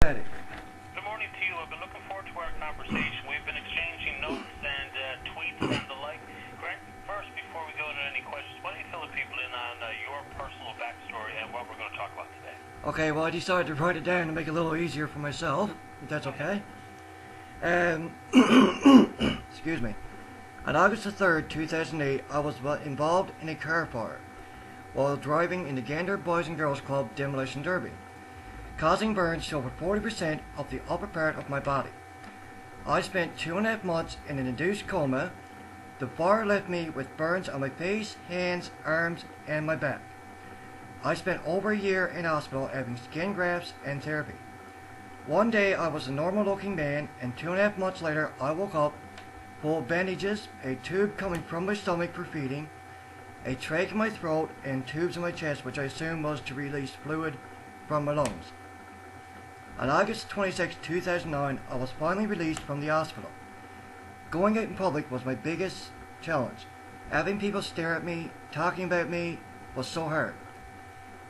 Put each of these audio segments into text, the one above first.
Good morning to you. I've been looking forward to our conversation. We've been exchanging notes and tweets and the like. Grant, first, before we go to any questions, why don't you fill the people in on your personal backstory and what we're going to talk about today? Okay, well, I decided to write it down to make it a little easier for myself, if that's okay. Excuse me. On August the 3rd, 2008, I was involved in a car fire while driving in the Gander Boys and Girls Club Demolition Derby, causing burns to over 40% of the upper part of my body. I spent 2.5 months in an induced coma. The fire left me with burns on my face, hands, arms, and my back. I spent over a year in hospital having skin grafts and therapy. One day I was a normal looking man, and 2.5 months later I woke up full of bandages, a tube coming from my stomach for feeding, a trach in my throat, and tubes in my chest, which I assumed was to release fluid from my lungs. On August 26, 2009, I was finally released from the hospital. Going out in public was my biggest challenge. Having people stare at me, talking about me, was so hard.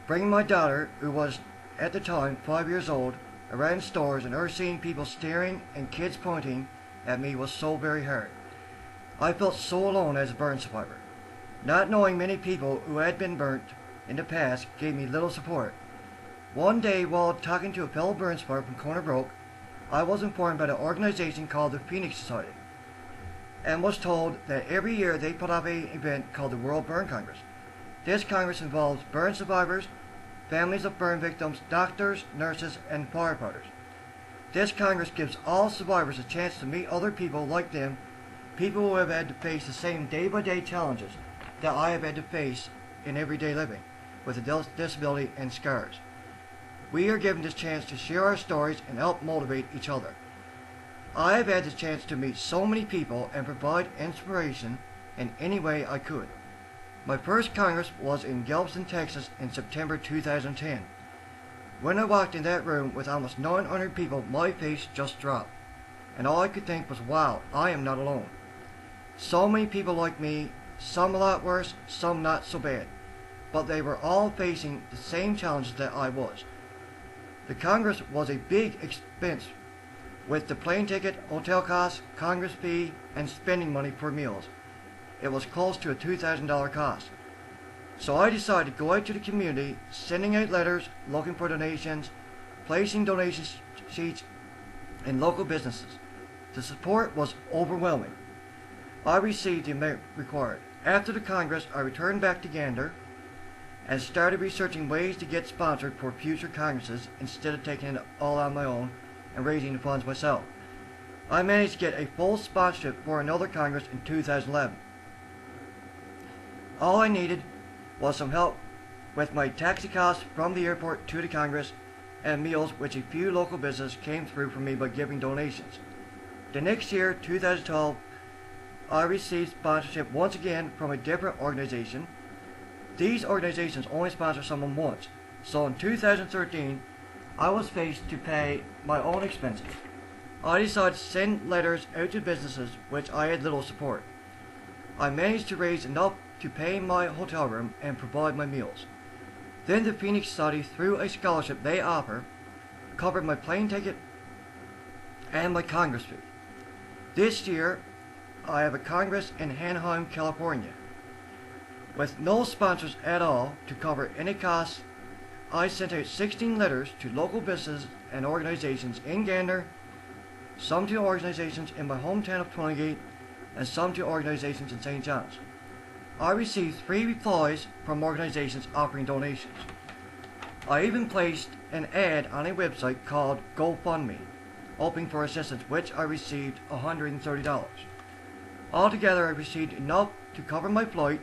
Bringing my daughter, who was at the time 5 years old, around stores and her seeing people staring and kids pointing at me was so very hard. I felt so alone as a burn survivor. Not knowing many people who had been burnt in the past gave me little support. One day, while talking to a fellow burn survivor from Corner Brook, I was informed by an organization called the Phoenix Society and was told that every year they put up an event called the World Burn Congress. This Congress involves burn survivors, families of burn victims, doctors, nurses, and firefighters. This Congress gives all survivors a chance to meet other people like them, people who have had to face the same day-by-day challenges that I have had to face in everyday living, with a disability and scars. We are given this chance to share our stories and help motivate each other. I have had the chance to meet so many people and provide inspiration in any way I could. My first Congress was in Galveston, Texas in September 2010. When I walked in that room with almost 900 people, my face just dropped, and all I could think was, wow, I am not alone. So many people like me, some a lot worse, some not so bad, but they were all facing the same challenges that I was. The Congress was a big expense, with the plane ticket, hotel costs, Congress fee, and spending money for meals. It was close to a $2,000 cost. So I decided to go out to the community, sending out letters, looking for donations, placing donation sheets in local businesses. The support was overwhelming. I received the amount required. After the Congress, I returned back to Gander and started researching ways to get sponsored for future Congresses instead of taking it all on my own and raising the funds myself. I managed to get a full sponsorship for another Congress in 2011. All I needed was some help with my taxi costs from the airport to the Congress and meals, which a few local businesses came through for me by giving donations. The next year, 2012, I received sponsorship once again from a different organization. These organizations only sponsor someone once, so in 2013, I was faced to pay my own expenses. I decided to send letters out to businesses which I had little support. I managed to raise enough to pay my hotel room and provide my meals. Then the Phoenix Society, through a scholarship they offer, covered my plane ticket and my Congress fee. This year, I have a Congress in Anaheim, California. With no sponsors at all to cover any costs, I sent out 16 letters to local businesses and organizations in Gander, some to organizations in my hometown of Twillingate, and some to organizations in St. John's. I received 3 replies from organizations offering donations. I even placed an ad on a website called GoFundMe, hoping for assistance, which I received $130. Altogether, I received enough to cover my flight,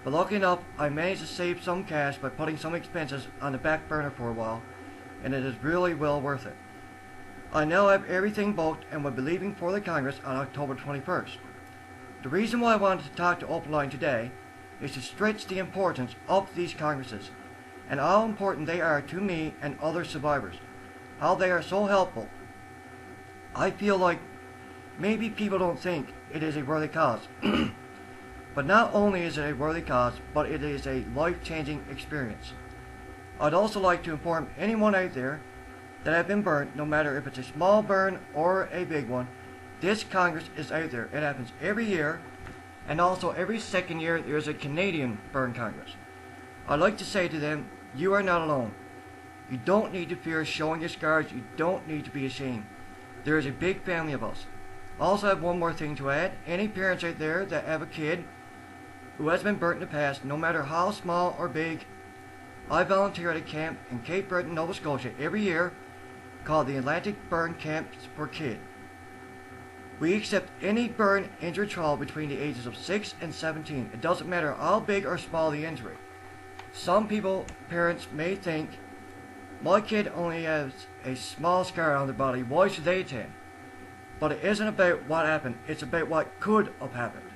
but lucky enough, I managed to save some cash by putting some expenses on the back burner for a while, and it is really well worth it. I now have everything booked and will be leaving for the Congress on October 21st. The reason why I wanted to talk to Open Line today is to stretch the importance of these Congresses and how important they are to me and other survivors, how they are so helpful. I feel like maybe people don't think it is a worthy cause, but not only is it a worthy cause, but it is a life-changing experience. I'd also like to inform anyone out there that have been burnt, no matter if it's a small burn or a big one. This Congress is out there. It happens every year, and also every second year there is a Canadian burn Congress. I'd like to say to them, you are not alone. You don't need to fear showing your scars. You don't need to be ashamed. There is a big family of us. I also have one more thing to add. Any parents out there that have a kid who has been burnt in the past, no matter how small or big, I volunteer at a camp in Cape Breton, Nova Scotia every year called the Atlantic Burn Camps for Kids. We accept any burn injured child between the ages of 6 and 17. It doesn't matter how big or small the injury. Some parents may think, my kid only has a small scar on their body, why should they attend? But it isn't about what happened, it's about what could have happened.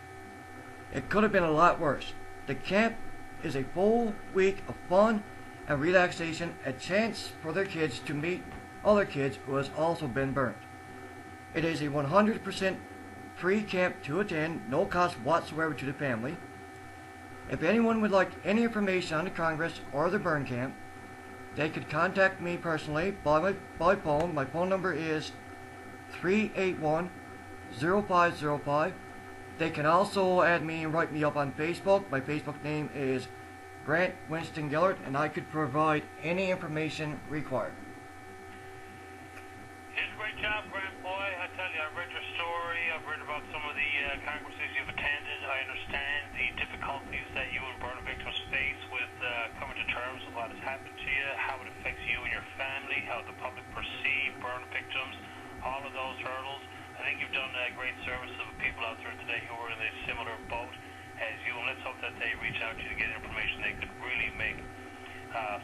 It could have been a lot worse. The camp is a full week of fun and relaxation, a chance for their kids to meet other kids who has also been burnt. It is a 100% free camp to attend, no cost whatsoever to the family. If anyone would like any information on the Congress or the burn camp, they could contact me personally by phone. My phone number is 381-0505. They can also add me and write me up on Facebook. My Facebook name is Grant Winston Gillard, and I could provide any information required. You did a great job, Grant boy. I tell you, I've read your story. I've read about some of the congresses you've attended. I understand the difficulties that you and burn victims face with coming to terms with what has happened to you, how it affects you and your family, how the public perceive burn victims, all of those hurdles. I think you've done a great service to the people out there today who are in a similar boat as you, and let's hope that they reach out to you to get information they could really make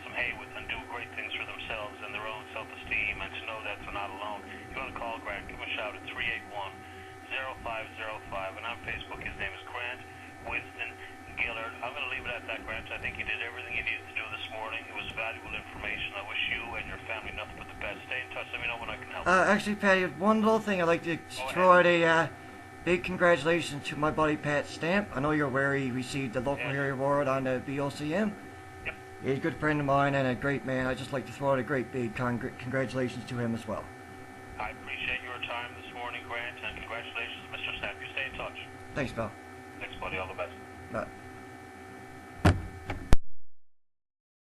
some hay with and do great things for themselves and their own self-esteem, and to know that they're not alone. If you want to call Grant, give him a shout at 381-0505, and on Facebook his name is Grant Winston Gillard. I'm going to leave it at that, Grant. I think you did everything you needed to do this morning. It was valuable information. I wish you and your family nothing but the best. Stay in touch. Let me know when I can help. Actually, Patty, one little thing I'd like to throw out a big congratulations to my buddy Pat Stamp. I know you're aware he received the local area award on the BOCM. Yep. He's a good friend of mine and a great man. I'd just like to throw out a great big congratulations to him as well. I appreciate your time this morning, Grant, and congratulations, Mr. Stamp. You stay in touch. Thanks, pal. Thanks, buddy. All the best. Bye.